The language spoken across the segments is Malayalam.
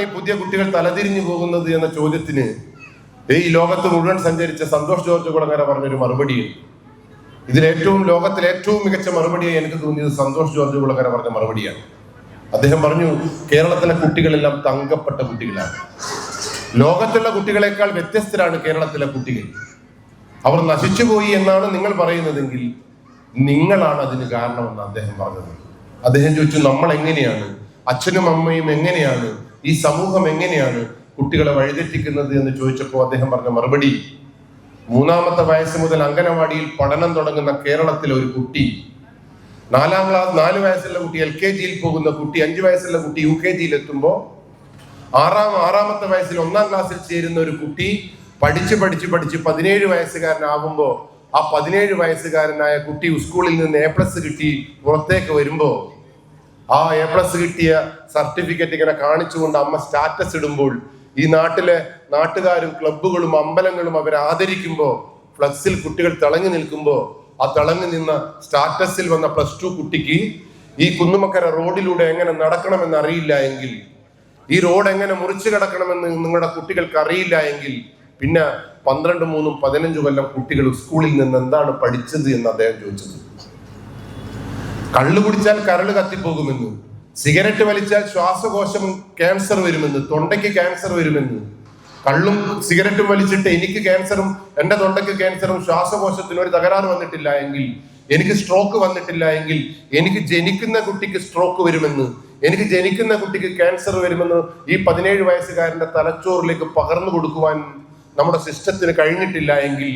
ഈ പുതിയ കുട്ടികൾ തലതിരിഞ്ഞു പോകുന്നത് എന്ന ചോദ്യത്തിന് ഈ ലോകത്ത് മുഴുവൻ സഞ്ചരിച്ച സന്തോഷ് ജോർജ് കുളങ്ങര പറഞ്ഞൊരു മറുപടിയുണ്ട്. ലോകത്തിലെ ഏറ്റവും മികച്ച മറുപടിയായി എനിക്ക് തോന്നിയത് സന്തോഷ് ജോർജ് കുളങ്ങര പറഞ്ഞ മറുപടിയാണ്. അദ്ദേഹം പറഞ്ഞു, കേരളത്തിലെ കുട്ടികളെല്ലാം തങ്കപ്പെട്ട കുട്ടികളാണ്. ലോകത്തുള്ള കുട്ടികളെക്കാൾ വ്യത്യസ്തരാണ് കേരളത്തിലെ കുട്ടികൾ. അവർ നശിച്ചുപോയി എന്നാണ് നിങ്ങൾ പറയുന്നതെങ്കിൽ നിങ്ങളാണ് അതിന് കാരണമെന്ന് അദ്ദേഹം പറഞ്ഞത്. അദ്ദേഹം ചോദിച്ചു, നമ്മൾ എങ്ങനെയാണ്, അച്ഛനും അമ്മയും എങ്ങനെയാണ്, ഈ സമൂഹം എങ്ങനെയാണ് കുട്ടികളെ വഴിതെറ്റിക്കുന്നത് എന്ന് ചോദിച്ചപ്പോൾ അദ്ദേഹം പറഞ്ഞ മറുപടി, 3-ാമത്തെ വയസ്സ് മുതൽ അംഗനവാടിയിൽ പഠനം തുടങ്ങുന്ന കേരളത്തിലെ ഒരു കുട്ടി, 4 വയസ്സുള്ള കുട്ടി LKG പോകുന്ന കുട്ടി, 5 വയസ്സുള്ള കുട്ടി UKG എത്തുമ്പോൾ 6-ാമത്തെ വയസ്സിൽ 1-ാം ക്ലാസ്സിൽ ചേരുന്ന ഒരു കുട്ടി പഠിച്ച് 17 വയസ്സുകാരനാകുമ്പോൾ ആ 17 വയസ്സുകാരനായ കുട്ടി സ്കൂളിൽ നിന്ന് A+ കിട്ടി പുറത്തേക്ക് വരുമ്പോൾ ആ A+ കിട്ടിയ സർട്ടിഫിക്കറ്റ് ഇങ്ങനെ കാണിച്ചുകൊണ്ട് അമ്മ സ്റ്റാറ്റസ് ഇടുമ്പോൾ ഈ നാട്ടിലെ നാട്ടുകാരും ക്ലബ്ബുകളും അമ്പലങ്ങളും അവരെ ആദരിക്കുമ്പോൾ ഫ്ലക്സിൽ കുട്ടികൾ തിളങ്ങി നിൽക്കുമ്പോൾ ആ തിളങ്ങി നിന്ന സ്റ്റാറ്റസിൽ വന്ന +2 കുട്ടിക്ക് ഈ കുന്നുമക്കര റോഡിലൂടെ എങ്ങനെ നടക്കണമെന്ന് അറിയില്ല എങ്കിൽ, ഈ റോഡ് എങ്ങനെ മുറിച്ചു കിടക്കണമെന്ന് നിങ്ങളുടെ കുട്ടികൾക്ക് അറിയില്ല എങ്കിൽ പിന്നെ 12, 3, 15 കൊല്ലം കുട്ടികൾ സ്കൂളിൽ നിന്ന് എന്താണ് പഠിച്ചത് എന്ന് അദ്ദേഹം ചോദിച്ചത്. കള്ളു കുടിച്ചാൽ കരള് കത്തിപ്പോകുമെന്ന്, സിഗരറ്റ് വലിച്ചാൽ ശ്വാസകോശം ക്യാൻസർ വരുമെന്ന്, തൊണ്ടയ്ക്ക് ക്യാൻസർ വരുമെന്ന്, കള്ളും സിഗരറ്റും വലിച്ചിട്ട് എനിക്ക് ക്യാൻസറും എൻ്റെ തൊണ്ടയ്ക്ക് ക്യാൻസറും ശ്വാസകോശത്തിന് ഒരു തകരാറ് വന്നിട്ടില്ല എങ്കിൽ, എനിക്ക് സ്ട്രോക്ക് വന്നിട്ടില്ല എങ്കിൽ, എനിക്ക് ജനിക്കുന്ന കുട്ടിക്ക് സ്ട്രോക്ക് വരുമെന്ന്, എനിക്ക് ജനിക്കുന്ന കുട്ടിക്ക് ക്യാൻസർ വരുമെന്ന് ഈ 17 വയസ്സുകാരന്റെ തലച്ചോറിലേക്ക് പകർന്നു കൊടുക്കുവാൻ നമ്മുടെ സിസ്റ്റത്തിന് കഴിഞ്ഞിട്ടില്ല എങ്കിൽ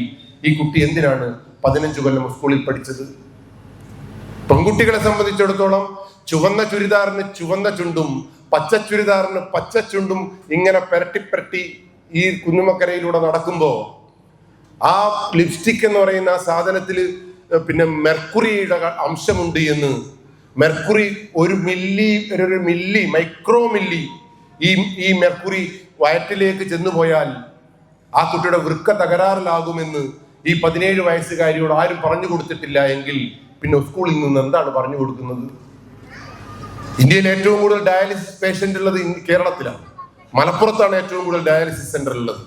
ഈ കുട്ടി എന്തിനാണ് 15 കൊല്ലം സ്കൂളിൽ പഠിച്ചത്? പെൺകുട്ടികളെ സംബന്ധിച്ചിടത്തോളം ചുവന്ന ചുരിദാറിന് ചുവന്ന ചുണ്ടും പച്ച ചുരിദാറിന് പച്ച ചുണ്ടും ഇങ്ങനെ പെരട്ടി ഈ കുന്നുമക്കരയിലൂടെ നടക്കുമ്പോൾ ആ ലിപ്സ്റ്റിക് എന്ന് പറയുന്ന ആ സാധനത്തിൽ പിന്നെ മെർക്കുറിയുടെ അംശമുണ്ട് എന്ന്, മെർക്കുറി ഒരു മില്ലി മൈക്രോ മില്ലി ഈ മെർക്കുറി വയറ്റിലേക്ക് ചെന്നുപോയാൽ ആ കുട്ടിയുടെ വൃക്ക തകരാറിലാകുമെന്ന് ഈ 17 വയസ്സുകാരിയോട് ആരും പറഞ്ഞു കൊടുത്തിട്ടില്ല എങ്കിൽ പിന്നെ സ്കൂളിൽ നിന്ന് എന്താണ് പറഞ്ഞു കൊടുക്കുന്നത്? ഇന്ത്യയിൽ ഏറ്റവും കൂടുതൽ ഡയാലിസിസ് പേഷ്യന്റ് ഉള്ളത് കേരളത്തിലാണ്. മലപ്പുറത്താണ് ഏറ്റവും കൂടുതൽ ഡയാലിസിസ് സെന്റർ ഉള്ളത്.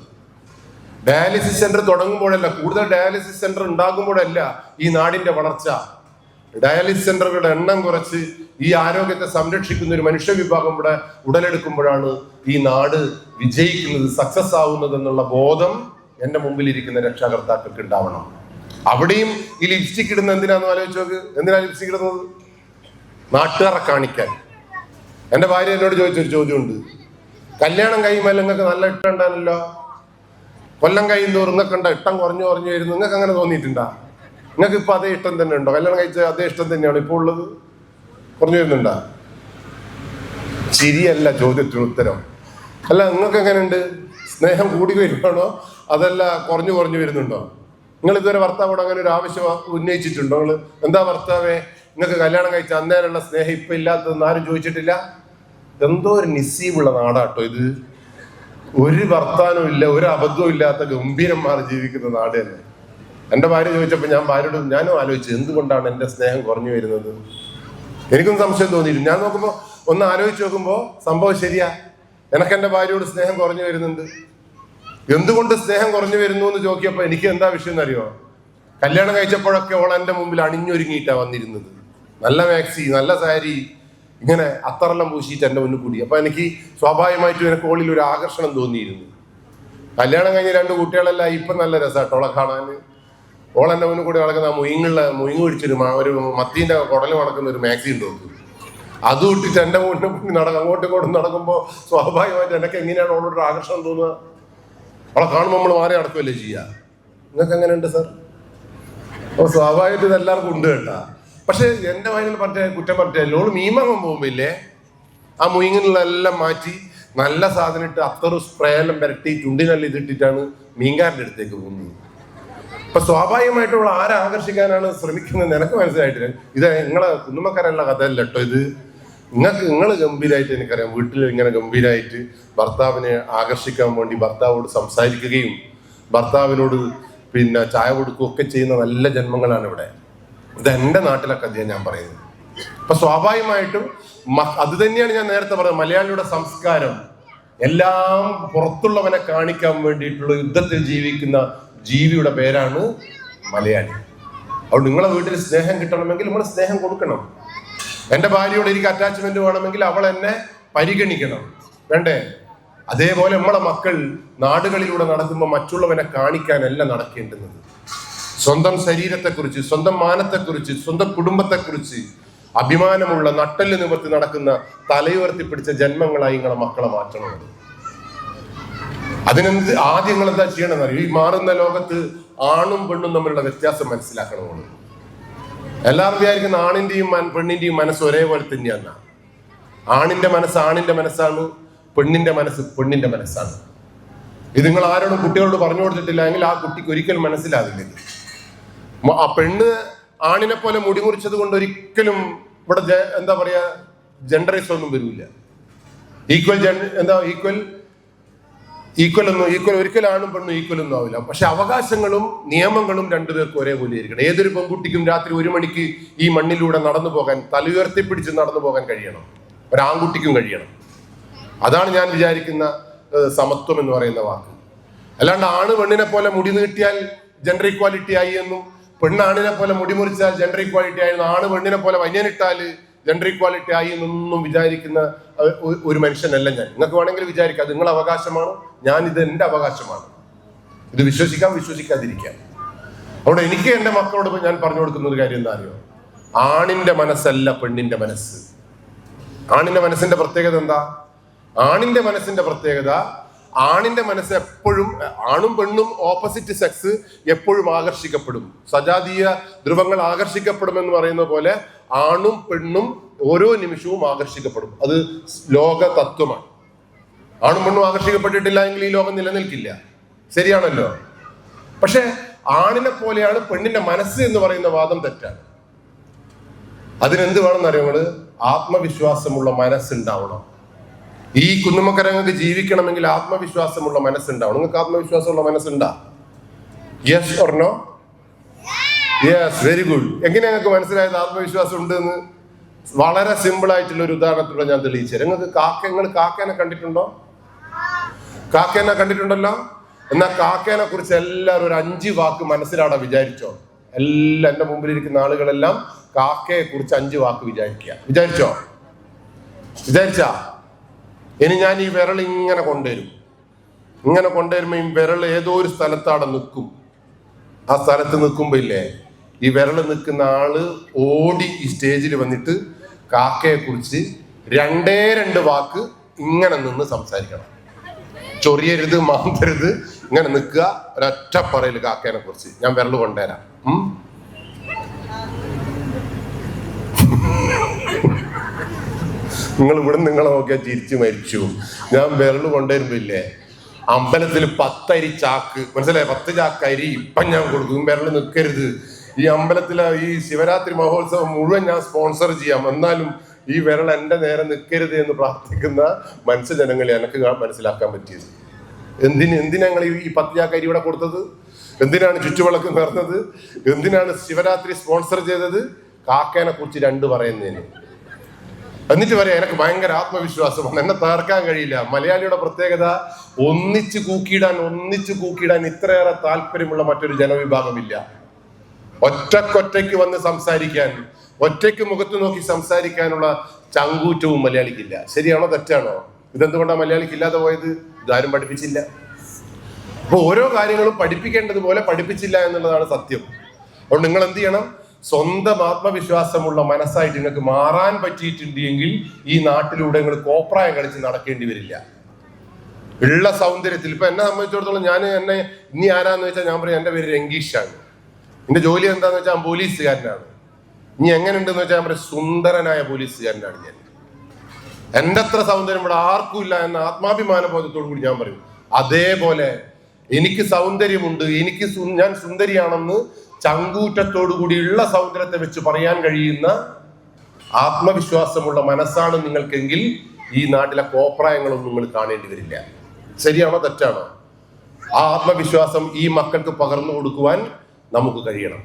ഡയാലിസിസ് സെന്റർ തുടങ്ങുമ്പോഴല്ല, കൂടുതൽ ഡയാലിസിസ് സെന്റർ ഉണ്ടാകുമ്പോഴല്ല ഈ നാടിന്റെ വളർച്ച. ഡയാലിസിസ് സെന്ററുകളുടെ എണ്ണം കുറച്ച് ഈ ആരോഗ്യത്തെ സംരക്ഷിക്കുന്ന ഒരു മനുഷ്യ വിഭാഗം ഇവിടെ ഉടലെടുക്കുമ്പോഴാണ് ഈ നാട് വിജയിക്കുന്നത്, സക്സസ് ആവുന്നത് എന്നുള്ള ബോധം എന്റെ മുമ്പിൽ ഇരിക്കുന്ന രക്ഷാകർത്താക്കൾക്ക് ഉണ്ടാവണം. അവിടെയും ഈ ലിപ്സ്റ്റിക് ഇടുന്ന എന്തിനാന്ന് ആലോചിച്ച് നോക്ക്. എന്തിനാ ലിപ്സ്റ്റിക് ഇടുന്നത്? നാട്ടുകാരെ കാണിക്കാൻ. എൻ്റെ ഭാര്യ എന്നോട് ചോദിച്ചൊരു ചോദ്യമുണ്ട്, കല്യാണം കഴിയുമ്പോൾ നിങ്ങൾക്ക് നല്ല ഇഷ്ടം ഉണ്ടാണല്ലോ, കൊല്ലം കഴിയുന്നോറും നിങ്ങൾക്ക് ഉണ്ടോ ഇഷ്ടം കുറഞ്ഞു വരുന്നു? നിങ്ങൾക്ക് അങ്ങനെ തോന്നിയിട്ടുണ്ടാ? നിങ്ങൾക്ക് ഇപ്പൊ അതേ ഇഷ്ടം തന്നെ ഉണ്ടോ? കല്യാണം കഴിച്ച അതേ ഇഷ്ടം തന്നെയാണ് ഇപ്പോൾ ഉള്ളത്? കുറഞ്ഞു വരുന്നുണ്ടാ? ശരിയല്ല ചോദ്യത്തിന് ഉത്തരം. അല്ല, നിങ്ങൾക്ക് എങ്ങനെയുണ്ട്? സ്നേഹം കൂടി വരുവാണോ അതല്ല കുറഞ്ഞു വരുന്നുണ്ടോ? നിങ്ങൾ ഇതുവരെ ഭർത്താവോട് അങ്ങനെ ഒരു ആവശ്യം ഉന്നയിച്ചിട്ടുണ്ടോ? നിങ്ങൾ എന്താ ഭർത്താവേ നിങ്ങൾക്ക് കല്യാണം കഴിച്ച അന്നേരമുള്ള സ്നേഹം ഇപ്പൊ ഇല്ലാത്തതെന്ന് ആരും ചോദിച്ചിട്ടില്ല? എന്തോ ഒരു നിസ്സീവുള്ള നാടാട്ടോ ഇത്. ഒരു വർത്താനവും ഇല്ല, ഒരു അബദ്ധവും ഇല്ലാത്ത ഗംഭീരന്മാർ ജീവിക്കുന്ന നാട് തന്നെ. എൻ്റെ ഭാര്യ ചോദിച്ചപ്പോൾ ഞാനും ആലോചിച്ചു, എന്തുകൊണ്ടാണ് എൻ്റെ സ്നേഹം കുറഞ്ഞു വരുന്നത്? എനിക്കും സംശയം തോന്നിയിരുന്നു. ഞാൻ നോക്കുമ്പോൾ ഒന്ന് ആലോചിച്ച് നോക്കുമ്പോൾ സംഭവം ശരിയാ. എനിക്ക് എൻ്റെ ഭാര്യയോട് സ്നേഹം കുറഞ്ഞു വരുന്നുണ്ട്. എന്തുകൊണ്ട് സ്നേഹം കുറഞ്ഞു വരുന്നു എന്ന് ചോദിച്ചപ്പോൾ എനിക്ക് എന്താ വിഷയം എന്നറിയോ? കല്യാണം കഴിച്ചപ്പോഴൊക്കെ അവൾ എൻ്റെ മുമ്പിൽ അണിഞ്ഞൊരുങ്ങിയിട്ടാണ് വന്നിരുന്നത്. നല്ല മാക്സി, നല്ല സാരി, ഇങ്ങനെ അത്തറെല്ലാം പൂശിയിട്ട് എൻ്റെ മുന്നിൽ കൂടി. അപ്പൊ എനിക്ക് സ്വാഭാവികമായിട്ടും എനിക്ക് ഓളിൽ ഒരു ആകർഷണം തോന്നിയിരുന്നു. കല്യാണം കഴിഞ്ഞ 2 കുട്ടികളെല്ലാം ഇപ്പം നല്ല രസമാട്ടോ ഓളെ കാണാൻ. ഓളെൻ്റെ മുന്നിൽ കൂടി നടക്കുന്ന മുയിങ് പിടിച്ചൊരു മത്തീൻ്റെ കുടല് നടക്കുന്ന ഒരു മാക്സി ഉണ്ട് നോക്ക്. അത് ഇട്ടിട്ട് എൻ്റെ മുന്നിൽ അങ്ങോട്ടും ഇങ്ങോട്ടും നടക്കുമ്പോൾ സ്വാഭാവികമായിട്ട് എനിക്ക് എങ്ങനെയാണ് ഓളോടൊരു ആകർഷണം തോന്നുക? അവളെ കാണുമ്പോൾ നമ്മൾ മാറി നടക്കുകയല്ലേ ചെയ്യുക. നിങ്ങൾക്ക് എങ്ങനെയുണ്ട് സാർ? അപ്പോൾ സ്വാഭാവികമായിട്ട് ഇതെല്ലാവർക്കും ഉണ്ട് കേട്ടാ. പക്ഷെ എൻ്റെ വയലിൽ കുറ്റം പറഞ്ഞല്ലോ, ഓള് മീൻ വാങ്ങാൻ പോകുമ്പോ ഇല്ലേ ആ മുയിങ്ങിനെല്ലാം മാറ്റി നല്ല സാധനം ഇട്ട് അത്തറ് സ്പ്രേ എല്ലാം പുരട്ടി ചുണ്ടിനെല്ലാം ഇതിട്ടിട്ടാണ് മീൻകാരൻ്റെ അടുത്തേക്ക് പോകുന്നത്. അപ്പൊ സ്വാഭാവികമായിട്ടും അവൾ ആരെ ആകർഷിക്കാനാണ് ശ്രമിക്കുന്നത് എനിക്ക് മനസ്സിലായിട്ടില്ല. ഇത് നിങ്ങളെ കുന്നുമക്കരയുള്ള കഥയല്ല കേട്ടോ ഇത്. നിങ്ങൾ ഗംഭീരമായിട്ട് എനിക്കറിയാം, വീട്ടിൽ ഇങ്ങനെ ഗംഭീരമായിട്ട് ഭർത്താവിനെ ആകർഷിക്കാൻ വേണ്ടി ഭർത്താവോട് സംസാരിക്കുകയും ഭർത്താവിനോട് പിന്നെ ചായ കൊടുക്കുകയൊക്കെ ചെയ്യുന്ന നല്ല ജന്മങ്ങളാണ് ഇവിടെ. ഇത് എൻ്റെ നാട്ടിലെ കഥയാണ് ഞാൻ പറയുന്നത്. അപ്പൊ സ്വാഭാവികമായിട്ടും അത് തന്നെയാണ് ഞാൻ നേരത്തെ പറഞ്ഞത്, മലയാളിയുടെ സംസ്കാരം. എല്ലാം പുറത്തുള്ളവനെ കാണിക്കാൻ വേണ്ടിയിട്ടുള്ള യുദ്ധത്തിൽ ജീവിക്കുന്ന ജീവിയുടെ പേരാണ് മലയാളി. അതുകൊണ്ട് നിങ്ങളെ വീട്ടിൽ സ്നേഹം കിട്ടണമെങ്കിൽ നമ്മൾ സ്നേഹം കൊടുക്കണം. എൻ്റെ ഭാര്യയോട് എനിക്ക് അറ്റാച്ച്മെന്റ് വേണമെങ്കിൽ അവൾ എന്നെ പരിഗണിക്കണം, വേണ്ടേ? അതേപോലെ നമ്മളെ മക്കൾ നാടുകളിലൂടെ നടക്കുമ്പോൾ മറ്റുള്ളവനെ കാണിക്കാനല്ല നടക്കേണ്ടുന്നത്. സ്വന്തം ശരീരത്തെക്കുറിച്ച്, സ്വന്തം മാനത്തെക്കുറിച്ച്, സ്വന്തം കുടുംബത്തെക്കുറിച്ച് അഭിമാനമുള്ള നട്ടെല്ല് നിവർത്തി നടക്കുന്ന തലയുയർത്തി പിടിച്ച ജന്മങ്ങളായി നിങ്ങളെ മക്കളെ മാറ്റണം. അതിനെന്ത് ആദ്യം നിങ്ങൾ എന്താ ചെയ്യണമെന്ന് അറിയും? ഈ മാറുന്ന ലോകത്ത് ആണും പെണ്ണും തമ്മിലുള്ള വ്യത്യാസം മനസ്സിലാക്കണം. എല്ലാവരും വിചാരിക്കുന്ന ആണിന്റെയും പെണ്ണിന്റെയും മനസ്സ് ഒരേപോലെ തന്നെയാണ്. ആണിന്റെ മനസ്സ് ആണിന്റെ മനസ്സാണ്, പെണ്ണിന്റെ മനസ്സ് പെണ്ണിന്റെ മനസ്സാണ്. ഇത് നിങ്ങൾ ആരോടും കുട്ടികളോട് പറഞ്ഞു കൊടുത്തിട്ടില്ല എങ്കിൽ ആ കുട്ടിക്ക് ഒരിക്കലും മനസ്സിലാവില്ല. ആ പെണ്ണ് ആണിനെ പോലെ മുടിമുറിച്ചത് കൊണ്ട് ഒരിക്കലും ഇവിടെ എന്താ പറയാ ജെൻഡറൈസ് ഒന്നും വരില്ല. ഈക്വൽ ഒരിക്കലും ആണും പെണ്ണും ഈക്വൽ ഒന്നും ആവില്ല. പക്ഷെ അവകാശങ്ങളും നിയമങ്ങളും രണ്ടുപേർക്കും ഒരേപോലെ ഇരിക്കണം. ഏതൊരു പെൺകുട്ടിക്കും രാത്രി 1 മണിക്ക് ഈ മണ്ണിലൂടെ നടന്നു പോകാൻ, തലയുയർത്തിപ്പിടിച്ച് നടന്നു പോകാൻ കഴിയണം. ഒരാൺകുട്ടിക്കും കഴിയണം. അതാണ് ഞാൻ വിചാരിക്കുന്ന സമത്വം എന്ന് പറയുന്ന വാക്ക്. അല്ലാണ്ട് ആണ് പെണ്ണിനെ പോലെ മുടി നീട്ടിയാൽ ജെൻഡർ ഈക്വാലിറ്റി ആയി എന്നും, പെണ്ണാണിനെ പോലെ മുടി മുറിച്ചാൽ ജെൻഡർ ഈക്വാലിറ്റി ആയിരുന്നു, ആണ് പെണ്ണിനെ പോലെ വന്യനിട്ടാൽ ജെൻഡർ ഈക്വാലിറ്റി ആയി എന്നൊന്നും വിചാരിക്കുന്ന ഒരു മനുഷ്യനല്ല ഞാൻ. നിങ്ങൾക്ക് വേണമെങ്കിൽ വിചാരിക്കാം, അത് നിങ്ങളുടെ അവകാശമാണ്, ഇത് എൻ്റെ അവകാശമാണ്. ഇത് വിശ്വസിക്കാം, വിശ്വസിക്കാതിരിക്കാം. അവിടെ എനിക്ക് എൻ്റെ മക്കളോട് ഞാൻ പറഞ്ഞു കൊടുക്കുന്ന ഒരു കാര്യം എന്താ അറിയോ? ആണിന്റെ മനസ്സല്ല പെണ്ണിന്റെ മനസ്സ്. ആണിന്റെ മനസ്സിന്റെ പ്രത്യേകത എന്താ? ആണിന്റെ മനസ്സിന്റെ പ്രത്യേകത, ആണിന്റെ മനസ്സ് എപ്പോഴും, ആണും പെണ്ണും ഓപ്പോസിറ്റ് സെക്സ് എപ്പോഴും ആകർഷിക്കപ്പെടും. സജാതീയ ധ്രുവങ്ങൾ ആകർഷിക്കപ്പെടുമെന്ന് പറയുന്ന പോലെ ആണും പെണ്ണും ഓരോ നിമിഷവും ആകർഷിക്കപ്പെടും. അത് ലോക തത്വമാണ്. ആണും പെണ്ണും ആകർഷിക്കപ്പെട്ടിട്ടില്ല എങ്കിൽ ഈ ലോകം നിലനിൽക്കില്ല. ശരിയാണല്ലോ? പക്ഷെ ആണിനെ പോലെയാണ് പെണ്ണിന്റെ മനസ്സ് എന്ന് പറയുന്ന വാദം തെറ്റാണ്. അതിനെന്ത് വേണമെന്ന് അറിയുന്നത്? ആത്മവിശ്വാസമുള്ള മനസ്സുണ്ടാവണം. ഈ കുന്നുമക്കരങ്ങൾക്ക് ജീവിക്കണമെങ്കിൽ ആത്മവിശ്വാസമുള്ള മനസ്സുണ്ടാവണം. നിങ്ങൾക്ക് ആത്മവിശ്വാസമുള്ള മനസ്സുണ്ടാ? Yes or no? Yes, very good. എങ്ങനെ നിങ്ങൾക്ക് മനസ്സിലായത് ആത്മവിശ്വാസം ഉണ്ട് എന്ന്? വളരെ സിമ്പിൾ ആയിട്ടുള്ള ഒരു ഉദാഹരണത്തിലൂടെ ഞാൻ തെളിയിച്ചു തരാം. നിങ്ങൾ കാക്കേനെ കണ്ടിട്ടുണ്ടോ? കാക്കേനെ കണ്ടിട്ടുണ്ടല്ലോ. എന്നാൽ കാക്കേനെ കുറിച്ച് എല്ലാവരും ഒരു 5 വാക്ക് മനസ്സിലാടാ വിചാരിച്ചോ? എല്ലാം എന്റെ മുമ്പിലിരിക്കുന്ന ആളുകളെല്ലാം കാക്കയെ കുറിച്ച് 5 വാക്ക് വിചാരിച്ചാ? ഇനി ഞാൻ ഈ വിരൽ ഇങ്ങനെ കൊണ്ടുവരുമ്പോ ഈ വിരൽ ഏതോ ഒരു സ്ഥലത്തവിടെ നിൽക്കും. ആ സ്ഥലത്ത് നിൽക്കുമ്പോ ഇല്ലേ, ഈ വിരൽ നിൽക്കുന്ന ആള് ഓടി ഈ സ്റ്റേജിൽ വന്നിട്ട് കാക്കയെ കുറിച്ച് 2 വാക്ക് ഇങ്ങനെ നിന്ന് സംസാരിക്കണം. ചൊറിയരുത്, മാന്തരുത്, ഇങ്ങനെ നിൽക്കുക. ഒരൊറ്റ പറയല് കാക്കേനെ കുറിച്ച്. ഞാൻ വിരൽ കൊണ്ടുവരാം. നിങ്ങൾ ഇവിടെ നിങ്ങളെ നോക്കിയാൽ ചിരിച്ചു മരിച്ചു. ഞാൻ വിരൽ കൊണ്ടുവരുമ്പോ ഇല്ലേ, അമ്പലത്തിൽ 10 അരി ചാക്ക്, മനസ്സിലായി, 10 ചാക്ക് അരി ഇപ്പം ഞാൻ കൊടുക്കും. വിരൽ നിൽക്കരുത്. ഈ അമ്പലത്തിലെ ഈ ശിവരാത്രി മഹോത്സവം മുഴുവൻ ഞാൻ സ്പോൺസർ ചെയ്യാം, എന്നാലും ഈ വിരൽ എൻ്റെ നേരെ നിൽക്കരുത് എന്ന് പ്രാർത്ഥിക്കുന്ന മനുഷ്യജനങ്ങളെ എനിക്ക് മനസ്സിലാക്കാൻ പറ്റിയത്. എന്തിനാ ഞങ്ങൾ ഈ 10 ചാക്ക് അരി ഇവിടെ കൊടുത്തത്? എന്തിനാണ് ചുറ്റുവിളക്ക് നേർന്നത്? എന്തിനാണ് ശിവരാത്രി സ്പോൺസർ ചെയ്തത്? കാക്കേനെ കുറിച്ച് 2 പറയുന്നതിന്. എന്നിട്ട് പറയാം എനിക്ക് ഭയങ്കര ആത്മവിശ്വാസമാണ്, എന്നെ തകർക്കാൻ കഴിയില്ല. മലയാളിയുടെ പ്രത്യേകത, ഒന്നിച്ച് കൂക്കിയിടാൻ ഇത്രയേറെ താല്പര്യമുള്ള മറ്റൊരു ജനവിഭാഗമില്ല. ഒറ്റയ്ക്ക് വന്ന് സംസാരിക്കാൻ, ഒറ്റയ്ക്ക് മുഖത്ത് നോക്കി സംസാരിക്കാനുള്ള ചങ്കൂറ്റവും മലയാളിക്കില്ല. ശരിയാണോ തെറ്റാണോ? ഇതെന്തുകൊണ്ടാണ് മലയാളിക്ക് ഇല്ലാതെ പോയത്? ഇതാരും പഠിപ്പിച്ചില്ല. അപ്പൊ ഓരോ കാര്യങ്ങളും പഠിപ്പിക്കേണ്ടതുപോലെ പഠിപ്പിച്ചില്ല എന്നുള്ളതാണ് സത്യം. അതുകൊണ്ട് നിങ്ങൾ എന്ത് ചെയ്യണം? സ്വന്തം ആത്മവിശ്വാസമുള്ള മനസ്സായിട്ട് നിങ്ങൾക്ക് മാറാൻ പറ്റിയിട്ടുണ്ട് എങ്കിൽ ഈ നാട്ടിലൂടെ നിങ്ങൾ കോപ്രായം കളിച്ച് നടക്കേണ്ടി വരില്ല. ഉള്ള സൗന്ദര്യത്തിൽ ഇപ്പൊ എന്നെ സംബന്ധിച്ചിടത്തോളം, ഇനി ആരാന്ന് വെച്ചാൽ ഞാൻ പറയും എന്റെ പേര് രംഗീഷാണ്. എന്റെ ജോലി എന്താന്ന് വെച്ചാൽ ഞാൻ പോലീസുകാരനാണ്. ഇനി എങ്ങനെ ഉണ്ടെന്ന് വെച്ചാൽ ഞാൻ പറയും സുന്ദരനായ പോലീസുകാരനാണ് ഞാൻ. എന്റെ അത്ര സൗന്ദര്യം ഇവിടെ ആർക്കും ഇല്ല എന്ന ആത്മാഭിമാന ബോധത്തോടു കൂടി ഞാൻ പറയും. അതേപോലെ എനിക്ക് സൗന്ദര്യമുണ്ട്, ഞാൻ സുന്ദരിയാണെന്ന് ചങ്കൂറ്റത്തോടു കൂടിയുള്ള സൗന്ദര്യത്തെ വെച്ച് പറയാൻ കഴിയുന്ന ആത്മവിശ്വാസമുള്ള മനസ്സാണ് നിങ്ങൾക്കെങ്കിൽ ഈ നാട്ടിലെ കോപ്രായങ്ങളൊന്നും നിങ്ങൾ കാണേണ്ടി വരില്ല. ശരിയാണോ തെറ്റാണോ? ആ ആത്മവിശ്വാസം ഈ മക്കൾക്ക് പകർന്നു കൊടുക്കുവാൻ നമുക്ക് കഴിയണം.